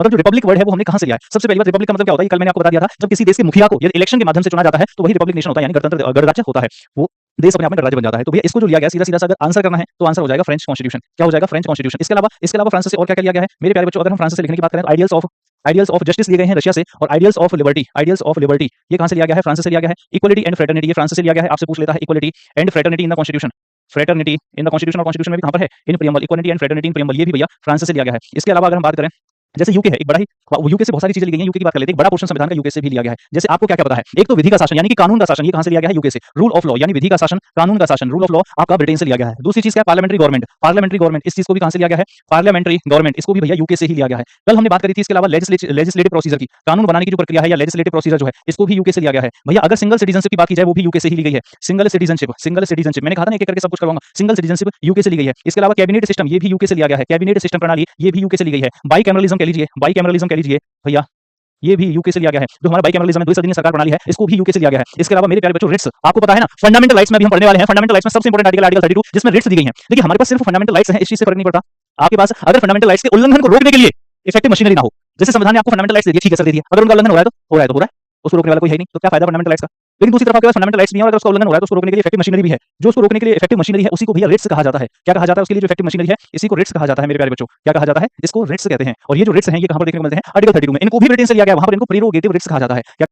मतलब जो Republic word है वो हमने कहां से लिया है? सबसे पहली बात रिपब्लिक का मतलब क्या होता है? कल मैंने आपको बता दिया था, जब किसी देश के मुखिया को यदि इलेक्शन के माध्यम से चुना जाता है तो वही रिपब्लिक नेशन होता है, यानी गणतंत्र गणराज्य होता है। वो देश अपने आप में गणराज्य बन जाता है। तो भैया इसको जो लिया गया सीधा-सीधा सा अगर आंसर करना है तो आंसर हो जाएगा फ्रेंच कॉन्स्टिट्यूशन। क्या हो जाएगा? French constitution. इसके अलावा फ्रांस से और क्या-क्या लिया गया है? मेरे प्यारे बच्चों, अगर हम फ्रांस से लिखने की बात करें तो आइडियल्स ऑफ जस्टिस लिए गए हैं रशिया से, और आइडियल्स ऑफ लिबर्टी ये कहां से लिया गया है? फ्रांस से लिया गया है। इक्वालिटी एंड फ्रेटर्निटी ये फ्रांस से लिया गया है। आपसे पूछ लेता है equality and fraternity in the constitution. Fraternity in the constitution, और कॉन्स्टिट्यूशन में भी कहां पर है? In preamble. Equality and fraternity in preamble ये भी भैया फ्रांस से लिया गया है। इसके अलावा अगर हम बात करें जैसे यूके है, एक बड़ा ही यूके से बहुत सारी चीजें ली गई हैं। यूके की बात कर लेते हैं, एक बड़ा पोर्शन संविधान का यूके से भी लिया गया है। जैसे आपको क्या-क्या पता है? एक तो विधि का शासन यानी कि कानून का शासन, ये कहां से लिया गया है? यूके से। रूल ऑफ लॉ यानी विधि का शासन, कानून का शासन, रूल ऑफ लॉ आपका ब्रिटेन से लिया गया है। दूसरी चीज क्या है? पार्लियामेंट्री गवर्नमेंट इस चीज को भी कहां से लिया गया है? पार्लियामेंट्री गवर्नमेंट इसको भी भैया यूके से ही लिया गया है। कल हमने बात करी थी इसके अलावा लेजिस्लेटिव प्रोसीजर की, कानून बनाने की जो प्रक्रिया है या लेजिस्लेटिव प्रोसीजर जो है इसको भी यूके से लिया गया है। भैया अगर सिंगल सिटीजनशिप की बात की जाए वो भी यूके से ही ली गई है। सिंगल सिटीजनशिप मैंने कहा था ना, एक-एक करके सब कुछ करवाऊंगा। सिंगल सिटीजनशिप यूके से ली गई है। इसके अलावा कैबिनेट सिस्टम ये भी यूके से लिया गया है। कैबिनेट सिस्टम प्रणाली ये भी यूके से ली गई है। बाइकैमरलिज्म कह लीजिए भैया, ये भी यूके से लिया गया है। जो हमारा बाइकैमरलिज्म है, द्विसदनीय सरकार प्रणाली है, इसको भी यूके से लिया गया है। इसके अलावा मेरे प्यारे बच्चों रिट्स, आपको पता है ना फंडामेंटल राइट्स में भी हम पढ़ने वाले हैं। फंडामेंटल राइट्स में सबसे इंपोर्टेंट आर्टिकल 32 जिसमें रिट्स दी गई हैं। देखिए हमारे पास सिर्फ फंडामेंटल राइट्स हैं, इस चीज से फर्क नहीं पड़ता। आपके पास अगर फंडामेंटल राइट्स के उल्लंघन को रोकने के लिए इफेक्टिव मशीनरी ना हो, जैसे संविधान ने आपको फंडामेंटल राइट्स दे दिए, ठीक है सर दे दिया, अगर उनका उल्लंघन हो रहा है तो हो रहा है, उसको रोकने वाला कोई है नहीं, तो क्या फायदा फंडामेंटल राइट्स का? लेकिन दूसरी तरफ आपके पास फंडामेंटल राइट्स नहीं है और अगर उसका उल्लंघन हो रहा है तो उसको रोकने के लिए इफेक्टिव मशीनरी भी है। जो उसको रोकने के लिए इफेक्टिव मशीनरी है उसी को भैया रिट्स कहा जाता है। क्या कहा जाता है उसके लिए? जो इफेक्टिव मशीनरी है इसी को रिट्स कहा जाता है मेरे प्यारे बच्चों। क्या कहा जाता है? इसको रिट्स कहते हैं। और ये जो रिट्स हैं ये कहां पर देखने को मिलते हैं? आर्टिकल 32 में। इनको भी ब्रिटेन से लिया गया, वहां पर इनको प्रेरोगेटिव रिट्स कहा जाता है। क्या